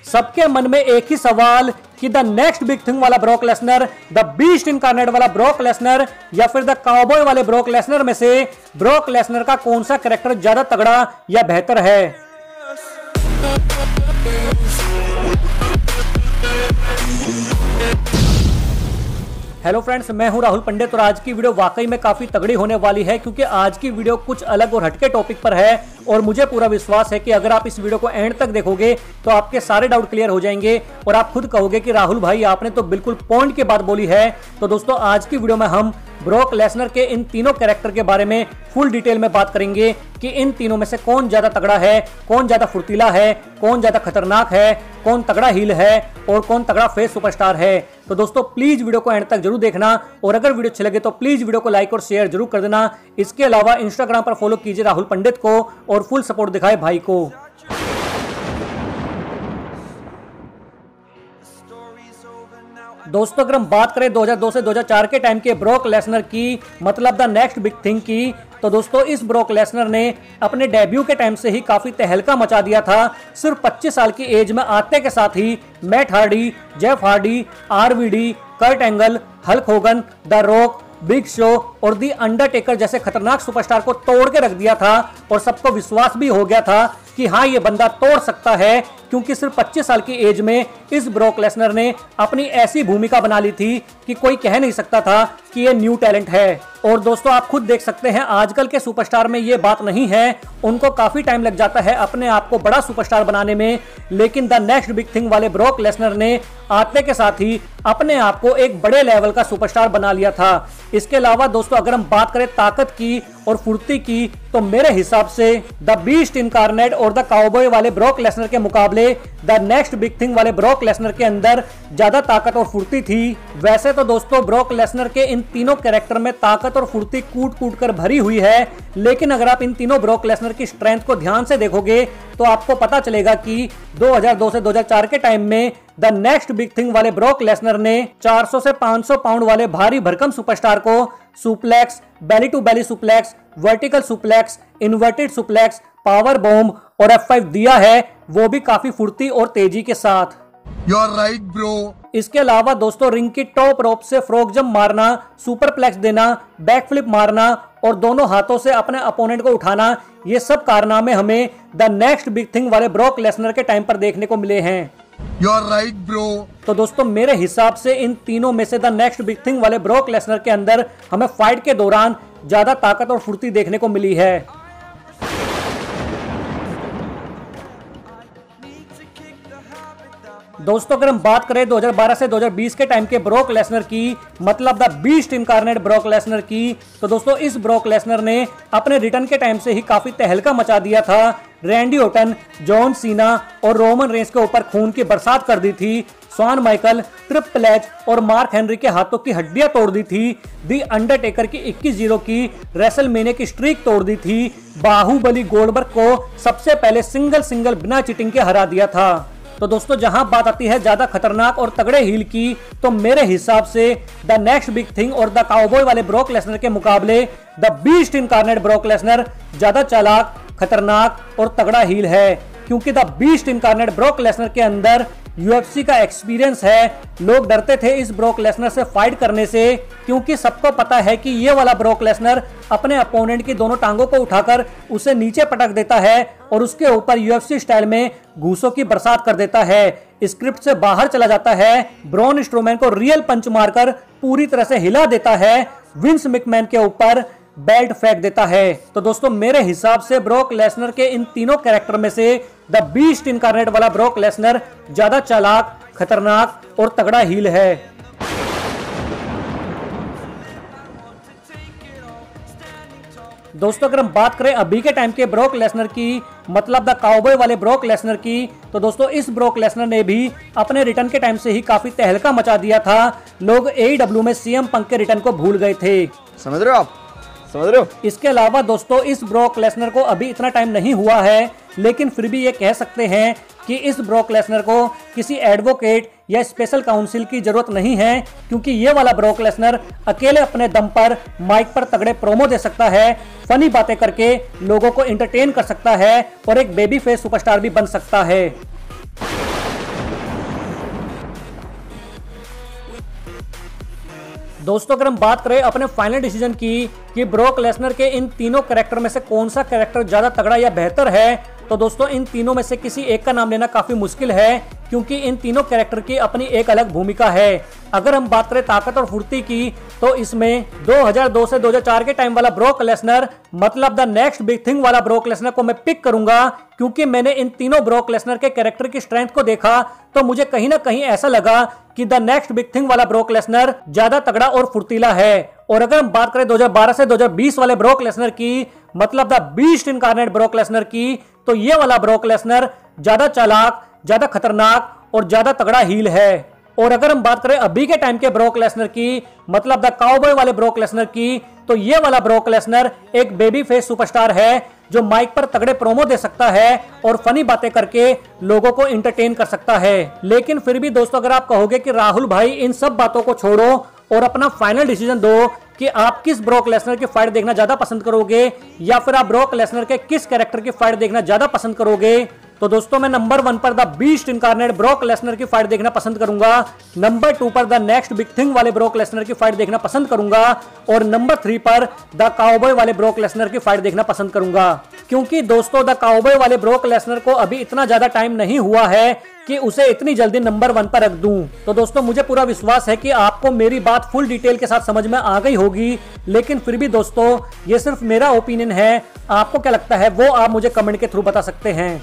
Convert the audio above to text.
सबके मन में एक ही सवाल कि द नेक्स्ट बिग थिंग वाला Brock Lesnar, the beast incarnate वाला ब्रॉक लेसनर या फिर द काउबॉय वाले ब्रॉक लेसनर में से ब्रॉक लेसनर का कौन सा कैरेक्टर ज्यादा तगड़ा या बेहतर है। हेलो फ्रेंड्स, मैं हूं राहुल पंडित और आज की वीडियो वाकई में काफी तगड़ी होने वाली है क्योंकि आज की वीडियो कुछ अलग और हटके टॉपिक पर है और मुझे पूरा विश्वास है कि अगर आप इस वीडियो को एंड तक देखोगे तो आपके सारे डाउट क्लियर हो जाएंगे और आप खुद कहोगे कि राहुल भाई आपने तो बिल्कुल पॉइंट की बात बोली है। तो दोस्तों आज की वीडियो में हम ब्रॉक लेसनर के इन तीनों कैरेक्टर के बारे में फुल डिटेल में बात करेंगे कि इन तीनों में से कौन ज्यादा तगड़ा है, कौन ज्यादा फुर्तीला है, कौन ज्यादा खतरनाक है, कौन तगड़ा हील है और कौन तगड़ा फेस सुपरस्टार है। तो दोस्तों प्लीज वीडियो को एंड तक जरूर देखना और अगर वीडियो अच्छी लगे तो प्लीज वीडियो को लाइक और शेयर जरूर कर देना। इसके अलावा इंस्टाग्राम पर फॉलो कीजिए राहुल पंडित को और फुल सपोर्ट दिखाए भाई को। दोस्तों अगर हम बात करें 2002 से 2004 के टाइम के ब्रॉक लेसनर की, मतलब द नेक्स्ट बिग थिंग की, तो दोस्तों इस ब्रॉक लेसनर ने अपने डेब्यू के टाइम से ही काफी तहलका मचा दिया था। सिर्फ 25 साल की एज में आते के साथ ही Matt Hardy, Jeff Hardy, RVD, Kurt Angle, Hulk Hogan, the Rock, Big Show और दी अंडरटेकर जैसे खतरनाक सुपरस्टार को तोड़ के रख दिया था और सबको विश्वास भी हो गया था कि हाँ ये बंदा तोड़ सकता है क्योंकि सिर्फ 25 साल की एज में इस ब्रॉक लेसनर ने अपनी ऐसी भूमिका बना ली थी कि कोई कह नहीं सकता था कि ये न्यू टैलेंट है। और दोस्तों आप खुद देख सकते हैं आजकल के सुपरस्टार में ये बात नहीं है, उनको काफी टाइम लग जाता है अपने आप को बड़ा सुपरस्टार बनाने में, लेकिन द नेक्स्ट बिग थिंग वाले ब्रॉक लेसनर ने आते के साथ ही अपने आप को एक बड़े लेवल का सुपरस्टार बना लिया था। इसके अलावा दोस्तों अगर हम बात करें ताकत की और फुर्ती की तो मेरे हिसाब से द बीस्ट इनकार्नेट और द काउबॉय वाले ब्रॉक लेसनर के मुकाबले द नेक्स्ट बिग थिंग वाले ब्रॉक लेसनर के अंदर ज्यादा ताकत और फुर्ती थी। वैसे तो दोस्तों ब्रॉक लेसनर के इन तीनों कैरेक्टर में ताकत और फुर्ती कूट कूट कर भरी हुई है, लेकिन अगर आप इन तीनों ब्रॉक लेसनर की स्ट्रेंथ को ध्यान से देखोगे तो आपको पता चलेगा कि 2002 से 2004 के टाइम में द नेक्स्ट बिग थिंग वाले ब्रॉक लेसनर ने 400 से 500 पाउंड वाले भारी भरकम सुपरस्टार को suplex, belly to belly suplex, vertical suplex, inverted suplex, power bomb और F5 दिया है, वो भी काफी फुर्ती और तेजी के साथ। You're right, bro. इसके अलावा दोस्तों रिंग की टॉप रोप से फ्रॉग जंप मारना, सुपर प्लेक्स देना, बैक फ्लिप मारना और दोनों हाथों से अपने अपोनेंट को उठाना, ये सब कारनामे हमें द नेक्स्ट बिग थिंग वाले ब्रॉक लेसनर के टाइम पर देखने को मिले हैं। You're right, bro. तो दोस्तों मेरे हिसाब से इन तीनों में से द नेक्स्ट बिग थिंग वाले ब्रॉक लेसनर के अंदर हमें फाइट के दौरान ज्यादा ताकत और फुर्ती देखने को मिली है। दोस्तों अगर हम बात करें 2012 से 2020 के टाइम के ब्रॉक लेसनर की, मतलब the beast incarnate Brock Lesnar की, तो दोस्तों इस ब्रॉक लेसनर ने अपने रिटर्न के टाइम से ही काफी तहलका मचा दिया था। रैंडी ऑर्टन, जॉन सीना और रोमन रेंस के ऊपर खून की बरसात कर दी थी। शॉन माइकल, ट्रिपल एच और मार्क हेनरी के हाथों की हड्डियां तोड़ दी थी। दी अंडरटेकर की 21-0 की रेसलमेनिया की स्ट्रीक तोड़ दी थी। बाहुबली गोल्डबर्ग को सबसे पहले सिंगल बिना चीटिंग के हरा दिया था। तो दोस्तों जहां बात आती है ज्यादा खतरनाक और तगड़े हील की, तो मेरे हिसाब से द नेक्स्ट बिग थिंग और द काउबॉय वाले ब्रॉक लेसनर के मुकाबले the beast incarnate Brock Lesnar ज्यादा चालाक, खतरनाक और तगड़ा हील है क्योंकि the beast incarnate Brock Lesnar के अंदर UFC का एक्सपीरियंस है। लोग डरते थे इस ब्रॉक लेसनर से फाइट करने से क्योंकि सबको पता है कि ये वाला ब्रॉक लेसनर अपने अपोनेंट की दोनों टांगों को उठाकर उसे नीचे पटक देता है और उसके ऊपर UFC स्टाइल में घूसों की बरसात कर देता है। स्क्रिप्ट से बाहर चला जाता है, ब्रॉन स्ट्रोमैन को रियल पंच मारकर पूरी तरह से हिला देता है, विंस मैकमैन के ऊपर बेल्ट फेंक देता है। तो दोस्तों मेरे हिसाब से ब्रॉक लेसनर के इन तीनों कैरेक्टर में से द बीस्ट इनकार्नेट वाला ब्रॉक लेसनर ज्यादा चालाक, खतरनाक और तगड़ा हील है। दोस्तों अगर हम बात करें अभी के टाइम के ब्रॉक लेसनर की, मतलब द काउबॉय वाले ब्रॉक लेसनर की, तो दोस्तों इस ब्रॉक लेसनर ने भी अपने रिटर्न के टाइम से ही काफी तहलका मचा दिया था। लोग AEW में CM पंक के रिटर्न को भूल गए थे। समझ रहे हो आप? समझ रहे हो? इसके अलावा दोस्तों इस ब्रॉक लेसनर को अभी इतना टाइम नहीं हुआ है, लेकिन फिर भी ये कह सकते हैं कि इस ब्रॉक लेसनर को किसी एडवोकेट या स्पेशल काउंसिल की जरूरत नहीं है क्योंकि ये वाला ब्रॉक लेसनर अकेले अपने दम पर माइक पर तगड़े प्रोमो दे सकता है, फनी बातें करके लोगों को एंटरटेन कर सकता है और एक बेबी फेस सुपरस्टार भी बन सकता है। दोस्तों अगर हम बात करें अपने फाइनल डिसीजन की कि ब्रॉक लेसनर के इन तीनों कैरेक्टर में से कौन सा कैरेक्टर ज्यादा तगड़ा या बेहतर है, तो दोस्तों इन तीनों में से किसी एक का नाम लेना काफी मुश्किल है, क्योंकि इन तीनों कैरेक्टर की अपनी एक अलग भूमिका है। अगर हम बात करें ताकत और फुर्ती की, तो इसमें 2002 से 2004 के टाइम वाला ब्रॉक लेसनर मतलब द नेक्स्ट बिग थिंग वाला ब्रॉक लेसनर को मैं पिक करूंगा, क्योंकि मैंने इन तीनों ब्रॉक लेसनर के कैरेक्टर की स्ट्रेंथ को देखा तो मुझे कहीं ना कहीं ऐसा लगा कि द नेक्स्ट बिग थिंग वाला ब्रॉक लेसनर ज्यादा तगड़ा और फुर्तीला है। और अगर हम बात करें 2012 से 2020 वाले ब्रॉक लेसनर की मतलब the beast incarnate Brock Lesnar की, तो ये वाला ब्रॉक लेसनर ज्यादा चालाक, ज्यादा खतरनाक और ज्यादा तगड़ा हील है। और अगर हम बात करें अभी के टाइम के ब्रॉक लेसनर की मतलब द काउबॉय वाले ब्रॉक लेसनर की, तो ये वाला ब्रॉक लेसनर एक बेबी फेस सुपरस्टार है जो माइक पर तगड़े प्रोमो दे सकता है और फनी बातें करके लोगों को एंटरटेन कर सकता है। लेकिन फिर भी दोस्तों अगर आप कहोगे कि राहुल भाई इन सब बातों को छोड़ो और अपना फाइनल डिसीजन दो कि आप किस ब्रॉक लेसनर की फाइट देखना ज्यादा पसंद करोगे या फिर आप ब्रॉक लेसनर के किस कैरेक्टर की फाइट देखना ज्यादा पसंद करोगे, तो दोस्तों मैं नंबर 1 पर the beast incarnate Brock Lesnar की फाइट देखना पसंद करूंगा, नंबर 2 पर द नेक्स्ट बिग थिंग वाले ब्रॉक लेसनर की फाइट देखना पसंद करूंगा और नंबर 3 पर द काउबॉय वाले ब्रॉक लेसनर की फाइट देखना पसंद करूंगा। क्योंकि दोस्तों द काउबॉय वाले ब्रॉक लेसनर को अभी इतना ज्यादा टाइम नहीं हुआ है कि उसे इतनी जल्दी नंबर 1 पर रख दूं। तो दोस्तों मुझे पूरा विश्वास है कि आपको मेरी बात फुल डिटेल के साथ समझ में आ गई होगी, लेकिन फिर भी दोस्तों ये सिर्फ मेरा ओपिनियन है, आपको क्या लगता है वो आप मुझे कमेंट के थ्रू बता सकते हैं।